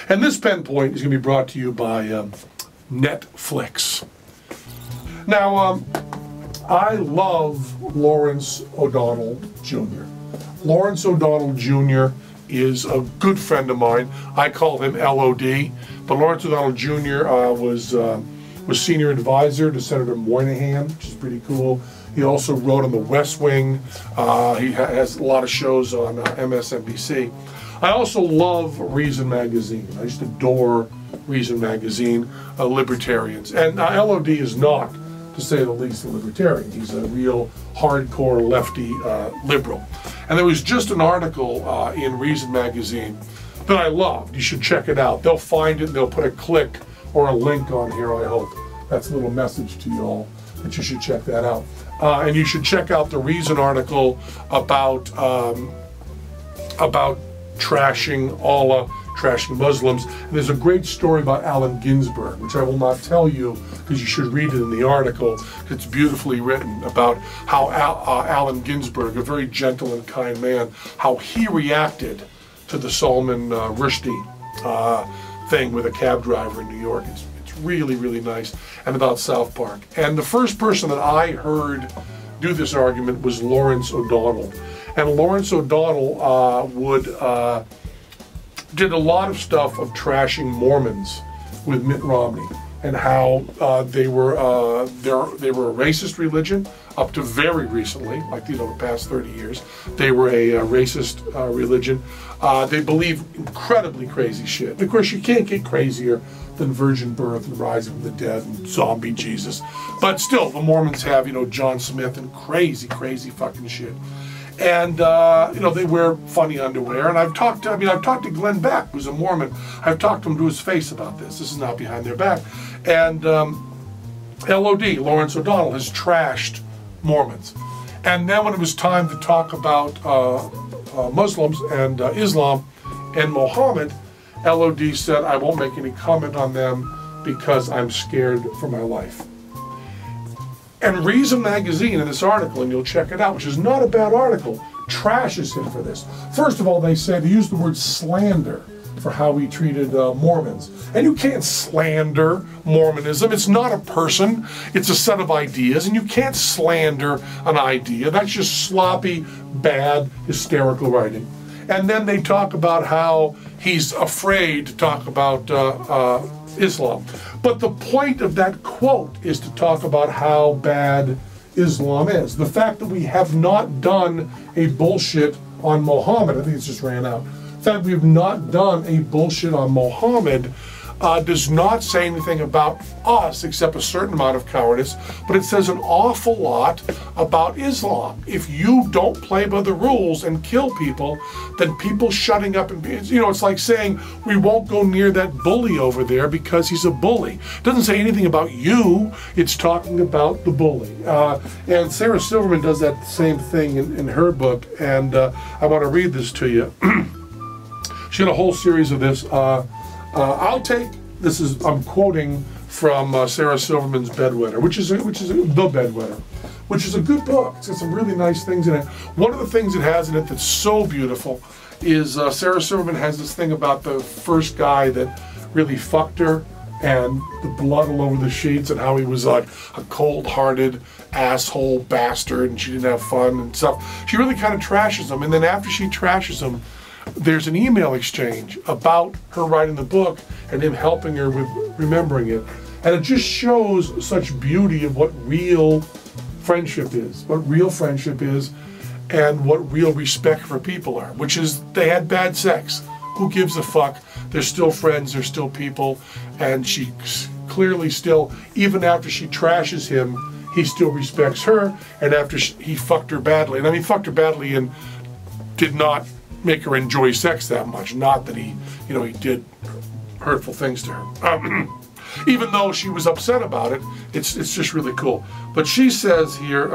And this Penn Point is going to be brought to you by Netflix. Now, I love Lawrence O'Donnell Jr. Lawrence O'Donnell Jr. is a good friend of mine. I call him LOD, but Lawrence O'Donnell Jr. Was senior advisor to Senator Moynihan, which is pretty cool. He also wrote on The West Wing. He has a lot of shows on MSNBC. I also love Reason Magazine. I just adore Reason Magazine, libertarians. And LOD is not, to say the least, a libertarian. He's a real hardcore lefty liberal. And there was just an article in Reason Magazine that I loved. You should check it out. They'll find it and they'll put a click or a link on here, I hope. That's a little message to you all, that you should check that out. And you should check out the Reason article about trashing Allah, trashing Muslims. And there's a great story about Allen Ginsberg, which I will not tell you because you should read it in the article. It's beautifully written about how Allen Ginsberg, a very gentle and kind man, how he reacted to the Salman Rushdie thing with a cab driver in New York. It's really, really nice. And about South Park. And the first person that I heard do this argument was Lawrence O'Donnell. And Lawrence O'Donnell did a lot of stuff of trashing Mormons with Mitt Romney and how they were a racist religion up to very recently, like the past 30 years. They were a racist religion. They believe incredibly crazy shit. And of course, you can't get crazier than virgin birth and rising from the dead and zombie Jesus. But still, the Mormons have John Smith and crazy, crazy fucking shit. And they wear funny underwear. And I've talked to Glenn Beck, who's a Mormon. I've talked to him to his face about this. This is not behind their back. And LOD, Lawrence O'Donnell, has trashed Mormons. And then when it was time to talk about Muslims and Islam and Mohammed, LOD said, I won't make any comment on them because I'm scared for my life. And Reason Magazine, in this article, and you'll check it out, which is not a bad article, trashes him for this. First of all, they said, he used the word slander for how he treated Mormons. And you can't slander Mormonism. It's not a person. It's a set of ideas. And you can't slander an idea. That's just sloppy, bad, hysterical writing. And then they talk about how he's afraid to talk about Islam. But the point of that quote is to talk about how bad Islam is. The fact that we have not done a bullshit on Muhammad, I think it's just ran out. The fact we have not done a bullshit on Muhammad does not say anything about us except a certain amount of cowardice, but it says an awful lot about Islam. If you don't play by the rules and kill people, then people shutting up and it's like saying we won't go near that bully over there because he's a bully. It doesn't say anything about you, it's talking about the bully. And Sarah Silverman does that same thing in her book, and I want to read this to you. She had a whole series of this. I'm quoting from Sarah Silverman's Bedwetter, which is The Bedwetter, which is a good book. It's got some really nice things in it. One of the things it has in it that's so beautiful is Sarah Silverman has this thing about the first guy that really fucked her and the blood all over the sheets and how he was like a cold-hearted asshole bastard and she didn't have fun and stuff. She really kind of trashes him, and then after she trashes him, there's an email exchange about her writing the book and him helping her with remembering it. And it just shows such beauty of what real friendship is, and what real respect for people are, which is they had bad sex. Who gives a fuck? They're still friends, they're still people, and she clearly still, even after she trashes him, he still respects her, and after he fucked her badly, and I mean fucked her badly and did not make her enjoy sex that much. Not that he did hurtful things to her. Even though she was upset about it, it's just really cool. But she says here,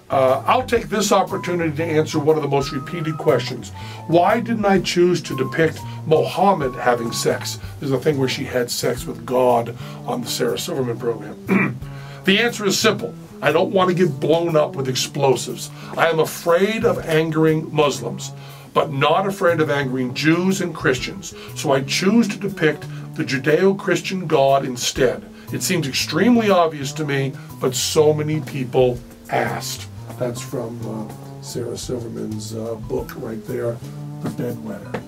I'll take this opportunity to answer one of the most repeated questions. Why didn't I choose to depict Muhammad having sex? There's a thing where she had sex with God on the Sarah Silverman program. The answer is simple. I don't want to get blown up with explosives. I am afraid of angering Muslims, but not afraid of angering Jews and Christians. So I choose to depict the Judeo-Christian God instead. It seems extremely obvious to me, but so many people asked. That's from Sarah Silverman's book right there, The Bedwetter.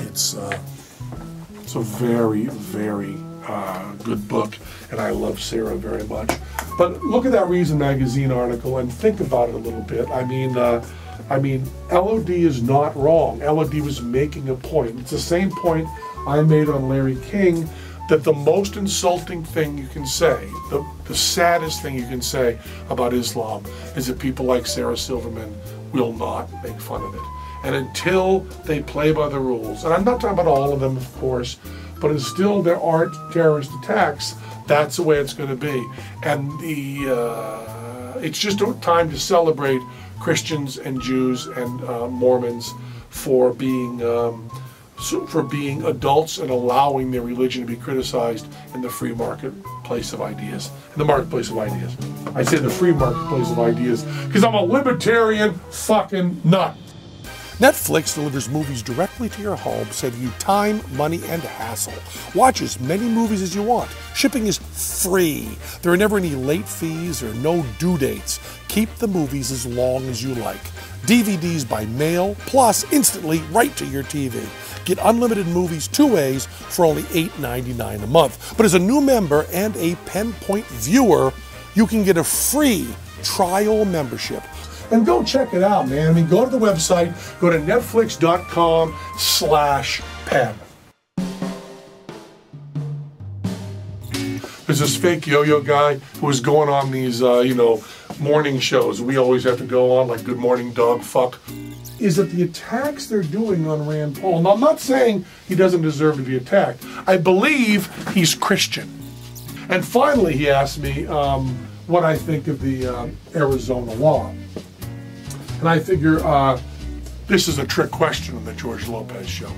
It's a very, very good book, and I love Sarah very much. But look at that Reason Magazine article and think about it a little bit. I mean, LOD is not wrong. LOD was making a point. It's the same point I made on Larry King, that the most insulting thing you can say, the saddest thing you can say about Islam is that people like Sarah Silverman will not make fun of it. And until they play by the rules, and I'm not talking about all of them, of course, but until there aren't terrorist attacks, that's the way it's going to be. And it's just a time to celebrate Christians and Jews and Mormons for being adults and allowing their religion to be criticized in the free marketplace of ideas. In the marketplace of ideas. I say the free marketplace of ideas because I'm a libertarian fucking nut. Netflix delivers movies directly to your home, saving you time, money, and hassle. Watch as many movies as you want. Shipping is free. There are never any late fees or no due dates. Keep the movies as long as you like. DVDs by mail, plus instantly right to your TV. Get unlimited movies 2 ways for only $8.99 a month. But as a new member and a Penn Point viewer, you can get a free trial membership. And go check it out, man. I mean, go to the website, go to netflix.com/Penn. There's this fake yo-yo guy who was going on these, morning shows we always have to go on, like Good Morning Dog Fuck. Is that the attacks they're doing on Rand Paul? Now, I'm not saying he doesn't deserve to be attacked. I believe he's Christian. And finally, he asked me what I think of the Arizona law. And I figure this is a trick question on the George Lopez show.